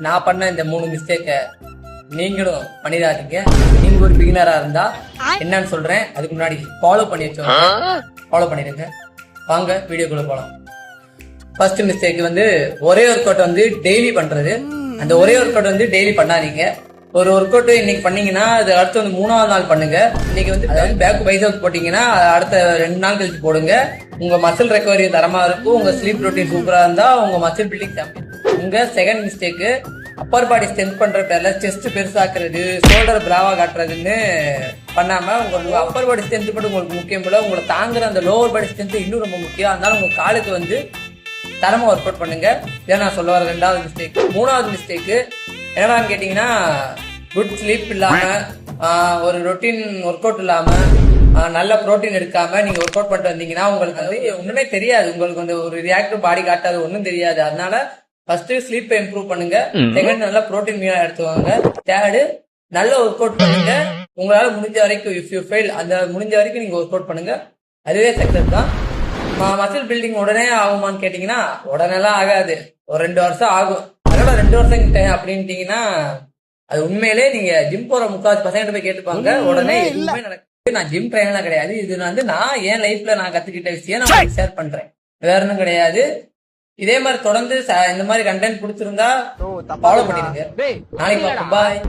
நான் பண்ண இந்த 3 மிஸ்டேக்க நீங்களும் பண்ணிடாதீங்க. நீங்க ஒரு பிகினரா இருந்தா என்னன்னு சொல்றேன். அதுக்கு முன்னாடி ஃபாலோ பண்ணி வச்சோம், ஃபாலோ பண்ணிடுங்க. வாங்க வீடியோக்குள்ள போலாம். ஃபர்ஸ்ட் மிஸ்டேக் வந்து ஒரே ஒர்க் அவுட் வந்து டெய்லி பண்றது. அந்த ஒரே ஒர்க் அவுட் வந்து டெய்லி பண்ணாதீங்க. ஒரு ஒர்க் அவுட் இன்னைக்கு பண்ணீங்கன்னா அது அடுத்து வந்து 3வது நாள் பண்ணுங்க. இன்னைக்கு வந்து அதாவது பேக் பைசப்ஸ் போட்டீங்கன்னா அடுத்த 2 நாள் கழிச்சு போடுங்க. உங்க மசில் ரெக்கவரி தரமா இருக்கும். உங்க ஸ்லீப் ரொட்டீன் சூப்பரா இருந்தா உங்க மசில் பில்டிங் சாம்பியன். உங்க செகண்ட் மிஸ்டேக் அப்பர் பாடி ஸ்ட்ரென்த் பண்ற பேர்ல செஸ்ட் பெருசாக்குறது, ஷோல்டர் பிராவா காட்டுறதுன்னு பண்ணாம உங்களுக்கு அப்பர் பாடி ஸ்ட்ரென்த் மட்டும் உங்களுக்கு முக்கியம் போல உங்களை தாங்குற அந்த லோவர் பாடி ஸ்ட்ரென்த் இன்னும் ரொம்ப முக்கியம். அதனால உங்க காலுக்கு வந்து தரமா ஒர்க் அவுட் பண்ணுங்க. இதான் நான் சொல்ல வர 2வது மிஸ்டேக். 3வது மிஸ்டேக் என்னடான்னு கேட்டீங்கன்னா, குட் ஸ்லீப் இல்லாம ஒரு ரொட்டீன் ஒர்க் அவுட் இல்லாம நல்ல ப்ரோட்டீன் எடுக்காம நீங்க ஒர்க் அவுட் பண்ணிட்டு வந்தீங்கன்னா உங்களுக்கு வந்து ஒண்ணுமே தெரியாது. உங்களுக்கு வந்து ஒரு ரியாக்டிவ் பாடி காட்டாது, ஒன்றும் தெரியாது. அதனால ஃபர்ஸ்ட் ஸ்லீப்பை இம்ப்ரூவ் பண்ணுங்க. செகண்ட் நல்ல ப்ரோட்டீன் மீனா எடுத்துவாங்க. தேர்டு நல்ல ஒர்க் அவுட் பண்ணுங்க. உங்களால முடிஞ்ச வரைக்கும் இஃப் யூ ஃபெயில் அந்த முடிஞ்ச வரைக்கும் நீங்க ஒர்க் அவுட் பண்ணுங்க. அதுவே சக்சஸ் தான். மசில் பில்டிங் உடனே ஆகுமான்னு கேட்டீங்கன்னா உடனேலாம் ஆகாது. ஒரு 2 வருஷம் ஆகும். அதனால 2 வருஷம் கிட்ட அப்படின்ட்டீங்கன்னா அது உண்மையிலே நீங்க ஜிம் போற 30% போய் கேட்டுப்பாங்க. உடனே எதுவுமே நடக்குது. நான் ஜிம் ட்ரைனர்லாம் கிடையாது. இது வந்து நான் என் லைஃப்ல நான் கத்துக்கிட்ட விஷயம் நான் ஷேர் பண்றேன். வேற ஒன்றும் கிடையாது. இதே மாதிரி தொடர்ந்து இந்த மாதிரி கண்டென்ட் பிடிச்சிருந்தா ஃபாலோ பண்ணிடுங்க. நாளைக்கு பாய்.